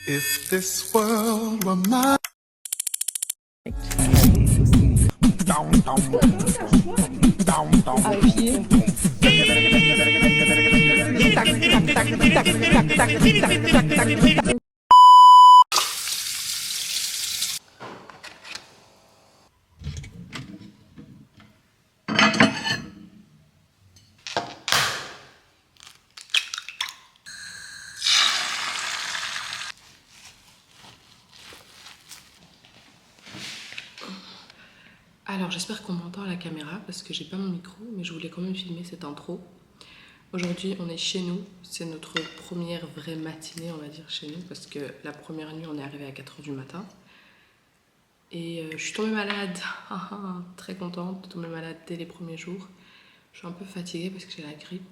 If this world were mine. Alors j'espère qu'on m'entend à la caméra parce que j'ai pas mon micro, mais je voulais quand même filmer cette intro. Aujourd'hui on est chez nous, c'est notre première vraie matinée on va dire chez nous parce que la première nuit on est arrivé à 4 h du matin. Et je suis tombée malade, très contente de tomber malade dès les premiers jours. Je suis un peu fatiguée parce que j'ai la grippe,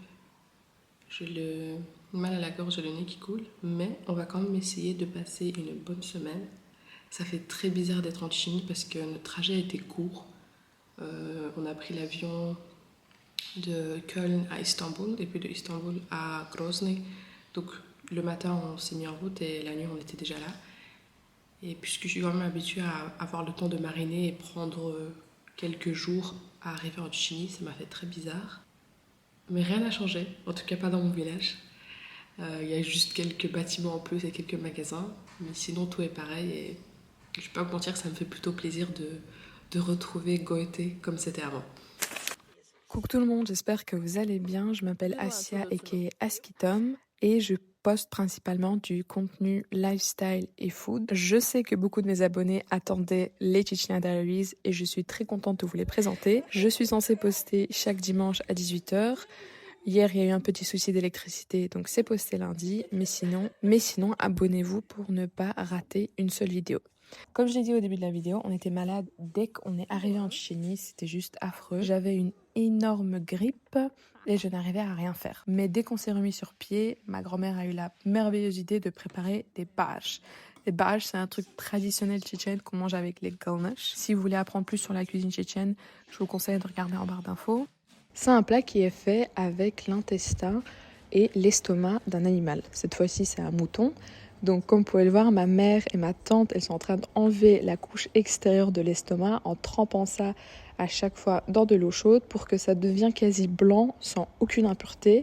j'ai le mal à la gorge et le nez qui coule, mais on va quand même essayer de passer une bonne semaine. Ça fait très bizarre d'être en Tchétchénie parce que notre trajet a été court. On a pris l'avion de Köln à Istanbul et puis de Istanbul à Grozny. Donc le matin on s'est mis en route et la nuit on était déjà là. Et puisque je suis quand même habituée à avoir le temps de mariner et prendre quelques jours à arriver en Tchétchénie, ça m'a fait très bizarre. Mais rien n'a changé, en tout cas pas dans mon village. Il y a juste quelques bâtiments en plus et quelques magasins, mais sinon tout est pareil et je vais pas vous mentir que ça me fait plutôt plaisir de retrouver Goethe comme c'était avant. Coucou tout le monde, j'espère que vous allez bien. Je m'appelle Asia aka Askitom et je poste principalement du contenu lifestyle et food. Je sais que beaucoup de mes abonnés attendaient les Chechnya Diaries et je suis très contente de vous les présenter. Je suis censée poster chaque dimanche à 18 h. Hier, il y a eu un petit souci d'électricité, donc c'est posté lundi. Mais sinon, abonnez-vous pour ne pas rater une seule vidéo. Comme je l'ai dit au début de la vidéo, on était malade dès qu'on est arrivé en Tchétchénie, c'était juste affreux. J'avais une énorme grippe et je n'arrivais à rien faire. Mais dès qu'on s'est remis sur pied, ma grand-mère a eu la merveilleuse idée de préparer des barsh. Les barsh, c'est un truc traditionnel tchétchène qu'on mange avec les galnash. Si vous voulez apprendre plus sur la cuisine tchétchène, je vous conseille de regarder en barre d'infos. C'est un plat qui est fait avec l'intestin et l'estomac d'un animal. Cette fois-ci, c'est un mouton. Donc comme vous pouvez le voir, ma mère et ma tante, elles sont en train d'enlever la couche extérieure de l'estomac en trempant ça à chaque fois dans de l'eau chaude pour que ça devienne quasi blanc sans aucune impureté.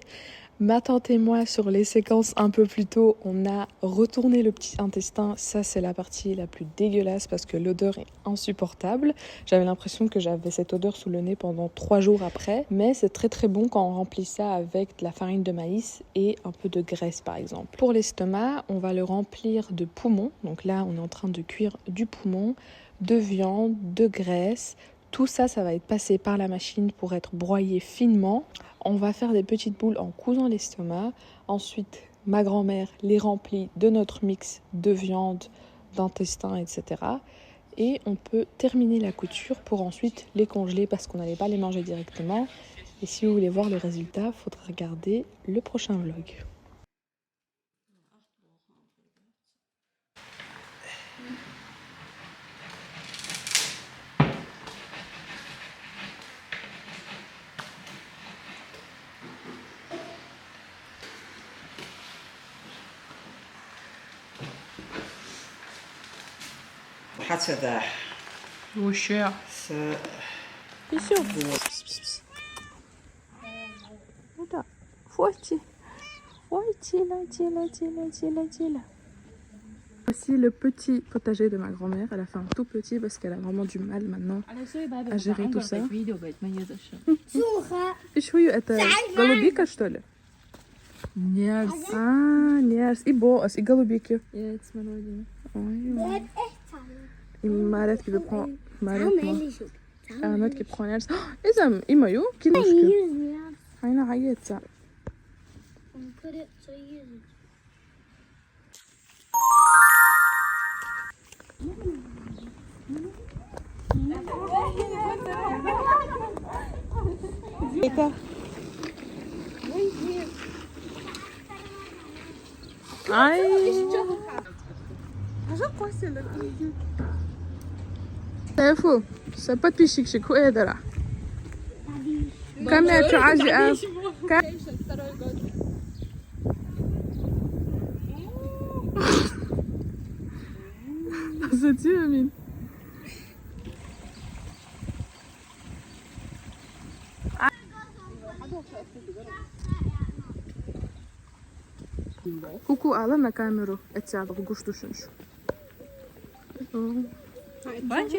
Ma tante et moi, sur les séquences un peu plus tôt, on a retourné le petit intestin. Ça, c'est la partie la plus dégueulasse parce que l'odeur est insupportable. J'avais l'impression que j'avais cette odeur sous le nez pendant 3 jours après. Mais c'est très très bon quand on remplit ça avec de la farine de maïs et un peu de graisse par exemple. Pour l'estomac, on va le remplir de poumons. Donc là, on est en train de cuire du poumon, de viande, de graisse. Tout ça, ça va être passé par la machine pour être broyé finement. On va faire des petites boules en cousant l'estomac. Ensuite, ma grand-mère les remplit de notre mix de viande, d'intestin, etc. Et on peut terminer la couture pour ensuite les congeler parce qu'on n'allait pas les manger directement. Et si vous voulez voir le résultat, il faudra regarder le prochain vlog. حتفضح وشاع Voici le petit potager de ma grand-mère. Elle a fait un tout petit parce qu'elle a vraiment du mal maintenant à gérer tout ça. ايش هو قلبيك اشتغل نيرس نيرس اي بوس اي قلبيك مالت كي ببقى مالت كي ببقى نيرس اذا اي مايو كي مشكل انا عيطت شايفوا سبت بيشيك هو ايه درع كم تعجي حسيتي يا مين؟ كوكو أعلنا كاميرو اتساعد غوش دوشنش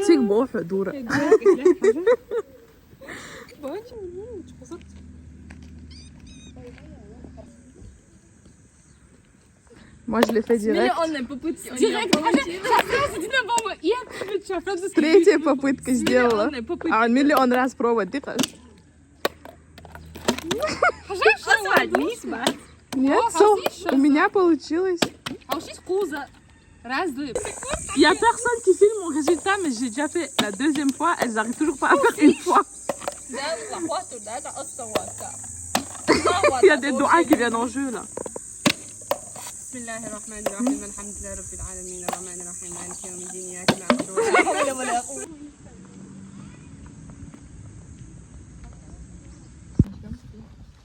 تيك بوح دورة Moi je l'ai fait direct. Третья попытка сделала. А миллион раз пробовать, ты тоже. Нет, у меня получилось. Il y a personne qui filme mon résultat, mais j'ai déjà fait la deuxième fois. Elles n'arrivent toujours pas à faire une fois. Il y a des doigts qui viennent en jeu là. بسم الله الرحمن الرحيم الحمد لله رب العالمين الرحمن الرحيم مالك يوم الدين إياك نعبد وإياك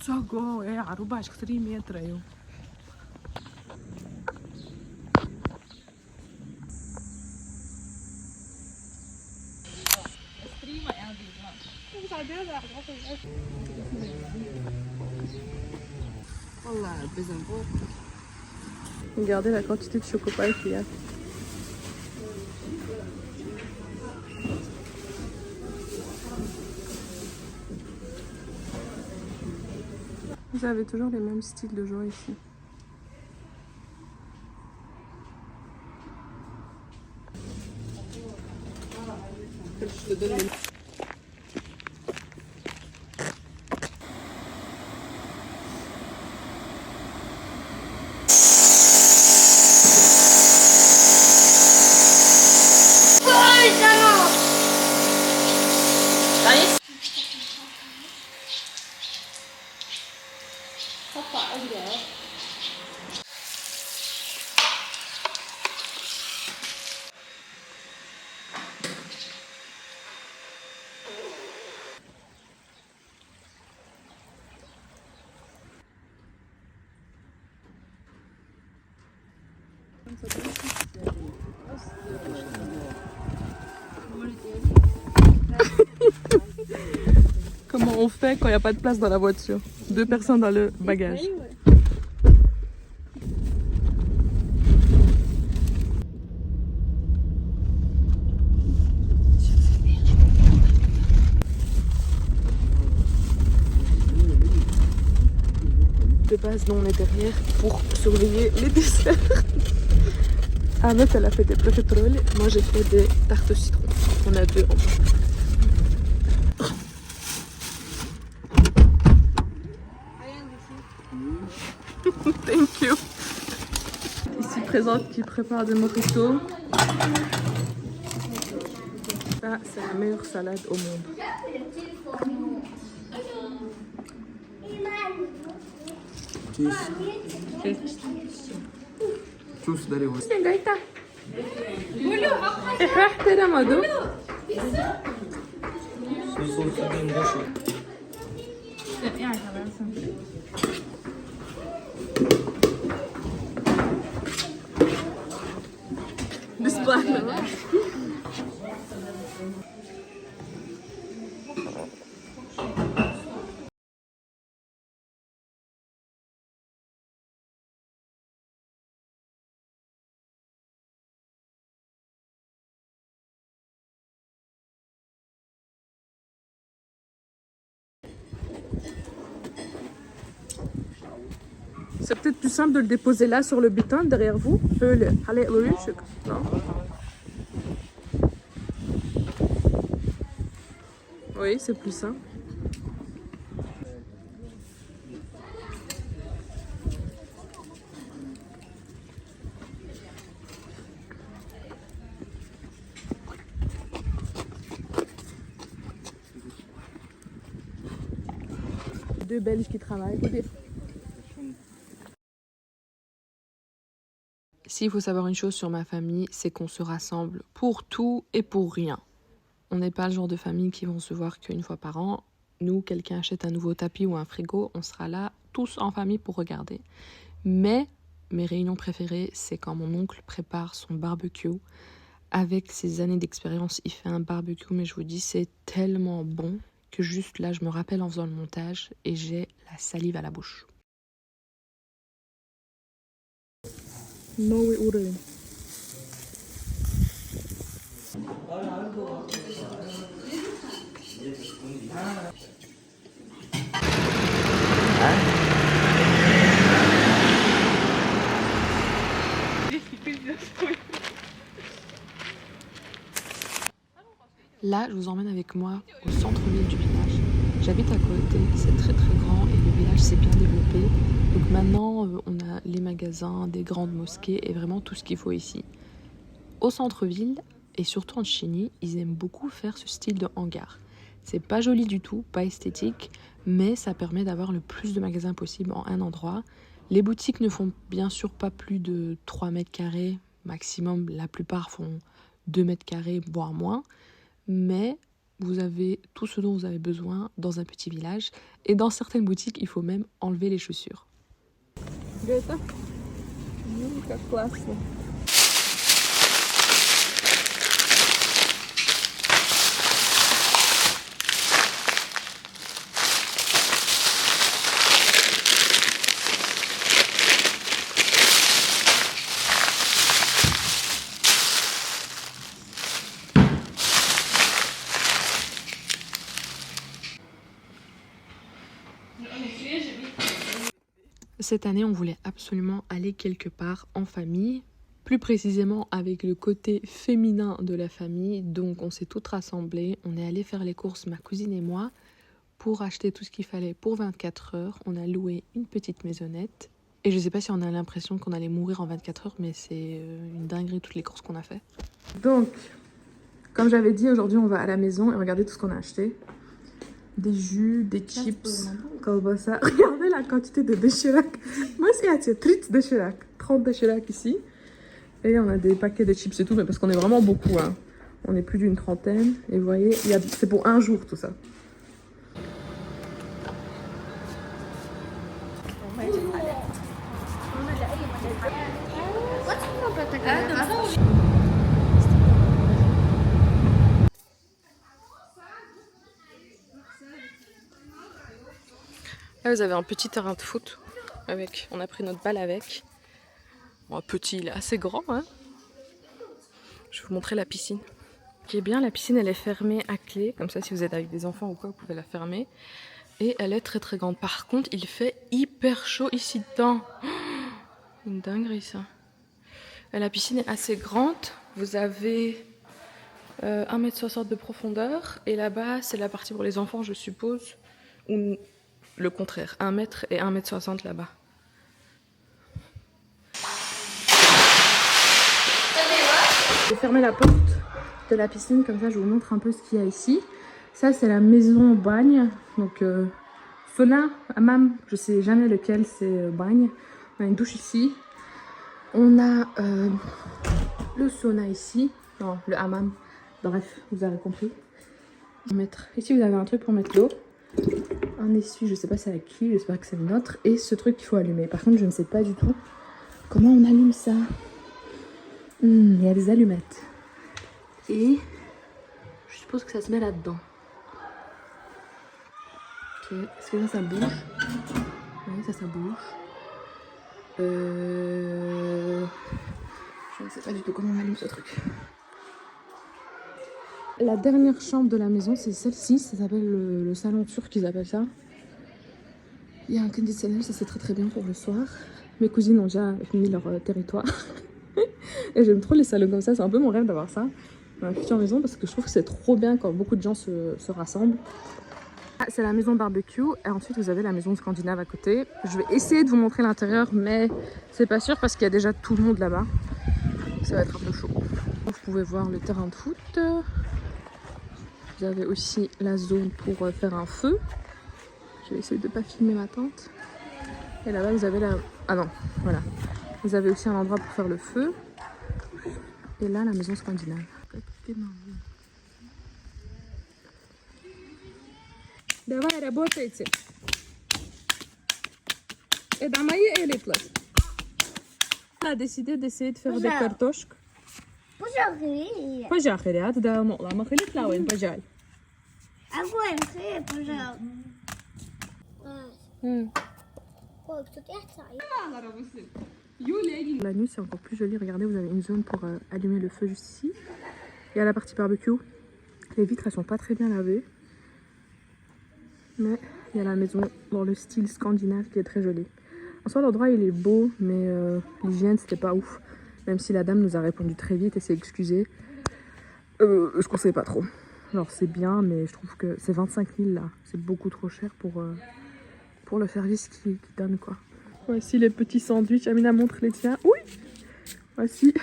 Czego? عروبة 20 متر ايوه. Regardez la quantité de chocolat qu'il y a. Vous avez toujours les mêmes styles de joie ici. Comment on fait quand il n'y a pas de place dans la voiture? 2 personnes dans le bagage. De base, nous on est derrière pour surveiller les desserts. Ahmed, elle a fait des profiteroles. Moi, j'ai fait des tartes au citron. On a 2 en bas. Thank you. Ici présente qui prépare des mojitos. Ça, c'est la meilleure salade au monde. Juice dari was. Gaita. احترم هدو. This black one. C'est peut-être plus simple de le déposer là sur le butin derrière vous. Allez, oui, non. Oui, c'est plus simple. Deux Belges qui travaillent. S'il faut savoir une chose sur ma famille, c'est qu'on se rassemble pour tout et pour rien. On n'est pas le genre de famille qui vont se voir qu'une fois par an. Nous, quelqu'un achète un nouveau tapis ou un frigo, on sera là tous en famille pour regarder. Mais mes réunions préférées, c'est quand mon oncle prépare son barbecue avec ses années d'expérience, il fait un barbecue, mais je vous dis, c'est tellement bon que juste là, je me rappelle en faisant le montage et j'ai la salive à la bouche. Là, je vous emmène avec moi au centre-ville du village. J'habite à côté, c'est très très grand et le village s'est bien développé. Donc maintenant, on a les magasins, des grandes mosquées et vraiment tout ce qu'il faut ici. Au centre-ville, et surtout en Chine, ils aiment beaucoup faire ce style de hangar. C'est pas joli du tout, pas esthétique, mais ça permet d'avoir le plus de magasins possible en un endroit. Les boutiques ne font bien sûr pas plus de 3 mètres carrés maximum, la plupart font 2 mètres carrés, voire moins. Mais vous avez tout ce dont vous avez besoin dans un petit village. Et dans certaines boutiques, il faut même enlever les chaussures. Cette année, on voulait absolument aller quelque part en famille, plus précisément avec le côté féminin de la famille. Donc on s'est toutes rassemblées, on est allé faire les courses, ma cousine et moi, pour acheter tout ce qu'il fallait pour 24 heures. On a loué une petite maisonnette. Et je sais pas si on a l'impression qu'on allait mourir en 24 heures, mais c'est une dinguerie toutes les courses qu'on a fait. Donc, comme j'avais dit, aujourd'hui on va à la maison et regardez tout ce qu'on a acheté. Des jus, des chips, колбаса. Regardez la quantité de Doshirac. Moi, c'est 30 Doshirac. 30 Doshirac ici. Et on a des paquets de chips et tout, mais parce qu'on est vraiment beaucoup. Hein. On est plus d'une trentaine. Et vous voyez, c'est pour un jour tout ça. Là, vous avez un petit terrain de foot. On a pris notre balle avec. Bon, petit, il est assez grand. Hein, je vais vous montrer la piscine. Ce qui est bien, la piscine, elle est fermée à clé. Comme ça, si vous êtes avec des enfants ou quoi, vous pouvez la fermer. Et elle est très très grande. Par contre, il fait hyper chaud ici dedans. Oh, une dinguerie, ça. Et la piscine est assez grande. Vous avez 1,60 m de profondeur. Et là-bas, c'est la partie pour les enfants, je suppose. Ou le contraire, 1 m et 1,60 m là-bas. Je vais fermer la porte de la piscine, comme ça je vous montre un peu ce qu'il y a ici. Ça c'est la maison bagne, donc sauna, hammam, je sais jamais lequel c'est bagne. On a une douche ici. On a le sauna ici, non le hammam, bref, vous avez compris. Ici vous avez un truc pour mettre l'eau. Un essuie, je sais pas c'est à qui, j'espère que c'est le nôtre. Et ce truc qu'il faut allumer. Par contre, je ne sais pas du tout comment on allume ça. Il y a des allumettes. Et je suppose que ça se met là-dedans. Ok, est-ce que ça bouge? Oui, ça bouge. Je ne sais pas du tout comment on allume ce truc. La dernière chambre de la maison, c'est celle-ci. Ça s'appelle le salon turc, ils appellent ça. Il y a un conditionnel, ça c'est très très bien pour le soir. Mes cousines ont déjà fini leur territoire. Et j'aime trop les salons comme ça, c'est un peu mon rêve d'avoir ça dans la future maison parce que je trouve que c'est trop bien quand beaucoup de gens se rassemblent. Ah, c'est la maison barbecue et ensuite vous avez la maison scandinave à côté. Je vais essayer de vous montrer l'intérieur mais c'est pas sûr parce qu'il y a déjà tout le monde là-bas. Ça va être un peu chaud. Vous pouvez voir le terrain de foot. Vous avez aussi la zone pour faire un feu. Je vais essayer de ne pas filmer ma tante. Et là-bas, vous avez la... Ah non, voilà. Vous avez aussi un endroit pour faire le feu. Et là, la maison scandinave. Давай, работайте. On a décidé d'essayer de faire des cartoches. بجاغي بجا خيري هذا ده مقلع ما خليت لا وين بجال. أقول خير بجاغ La nuit c'est encore plus joli, regardez vous avez une zone pour allumer le feu juste ici. Il y a la partie barbecue, les vitres elles sont pas très bien lavées. Mais il y a la maison dans le style scandinave qui est très jolie. En soi l'endroit il est beau mais l'hygiène c'était pas ouf. Même si la dame nous a répondu très vite et s'est excusée. Je conseille pas trop. Alors c'est bien mais je trouve que c'est 25 000 là. C'est beaucoup trop cher pour le service qu'ils donnent quoi. Voici les petits sandwichs. Amina montre les tiens. Oui. Voici.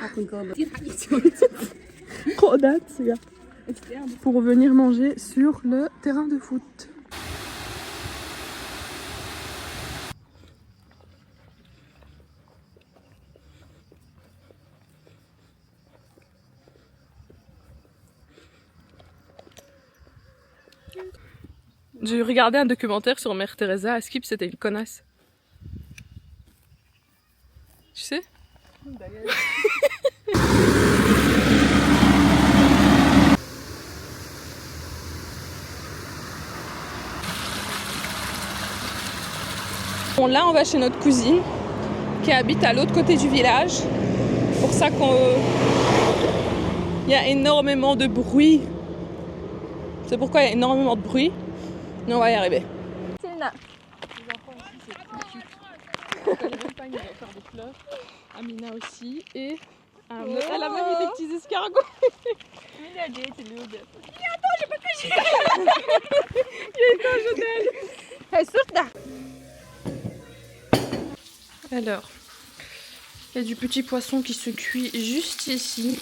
Pour venir manger sur le terrain de foot. J'ai regardé un documentaire sur Mère Teresa. À Skip, c'était une connasse. Tu sais? Bon, là, on va chez notre cousine qui habite à l'autre côté du village. C'est pour ça il y a énormément de bruit. C'est pourquoi il y a énormément de bruit. Mais on va y arriver. Les enfants aussi, c'est trop cute. Elle va faire des fleurs. Amina aussi. Et elle a même mis des petits escargots. Amina dit, c'est le odeur. Attends, j'ai pas caché. Il y a une tache d'elle. Elle saute là. Alors, il y a du petit poisson qui se cuit juste ici.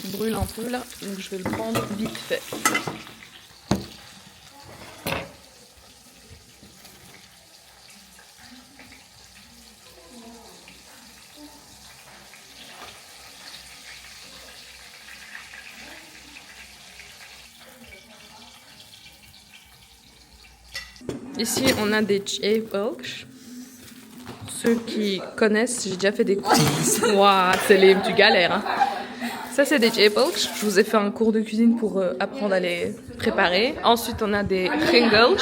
Il brûle un peu là, donc je vais le prendre vite fait. Ici, on a des J-Bulks. Ceux qui connaissent, j'ai déjà fait des cours. Waouh, tu galères. Hein. Ça, c'est des J-Bulks. Je vous ai fait un cours de cuisine pour apprendre à les préparer. Ensuite, on a des Pringles.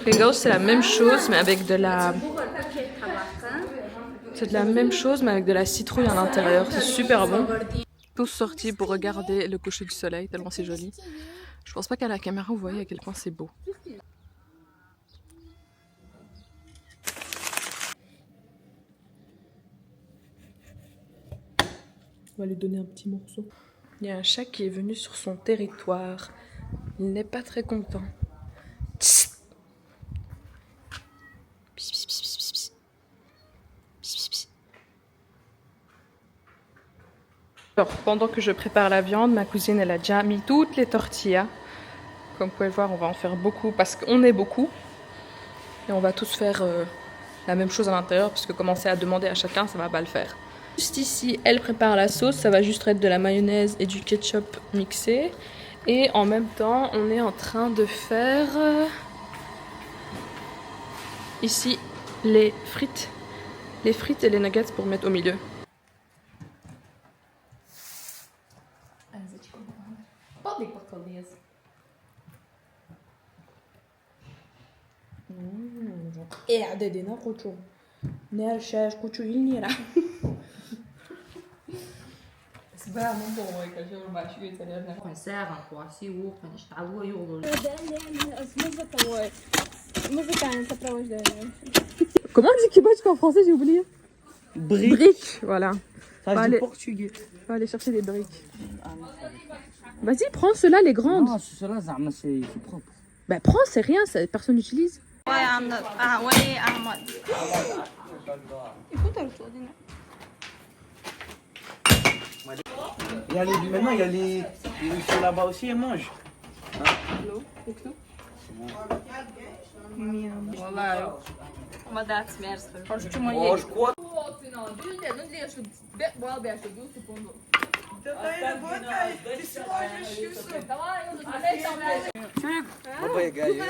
Pringles, c'est la même chose, mais avec de la... C'est de la même chose, mais avec de la citrouille à l'intérieur. C'est super bon. Tous sortis pour regarder le coucher du soleil, tellement c'est joli. Je pense pas qu'à la caméra vous voyez à quel point c'est beau. On va lui donner un petit morceau. Il y a un chat qui est venu sur son territoire. Il n'est pas très content. Alors, pendant que je prépare la viande, ma cousine elle a déjà mis toutes les tortillas. Comme vous pouvez le voir, on va en faire beaucoup parce qu'on est beaucoup. Et on va tous faire la même chose à l'intérieur parce que commencer à demander à chacun, ça va pas le faire. Juste ici, elle prépare la sauce. Ça va juste être de la mayonnaise et du ketchup mixé. Et en même temps, on est en train de faire ici les frites. Les frites et les nuggets pour mettre au milieu. قاعدة كوتشو نار شاش كوتشو يلني راه سبا مو بو كاشو ما شو يتسالنا كان ساعة كواسي وكان اشتعوا يوغل Comment on dit kibachka en français, j'ai oublié? Briques, voilà. Ça va du aller... portugais. Va aller chercher des briques. Vas-y, prends ceux-là, les grandes. Non, ceux-là, c'est propre. Bah prends, c'est rien, personne n'utilise. Maintenant, il y a les ceux là-bas aussi, ils mangent. Oh, je crois. Baba ya جاي.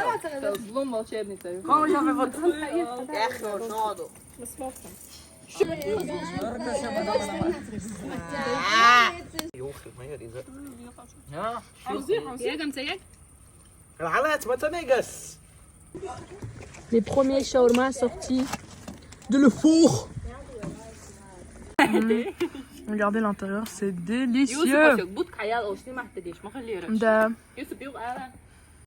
تظلم وشيبني ما هو شاف الفطر. يا أخي وشاطو. Les premiers shawarma sortis de le four. Regardez l'intérieur, c'est délicieux.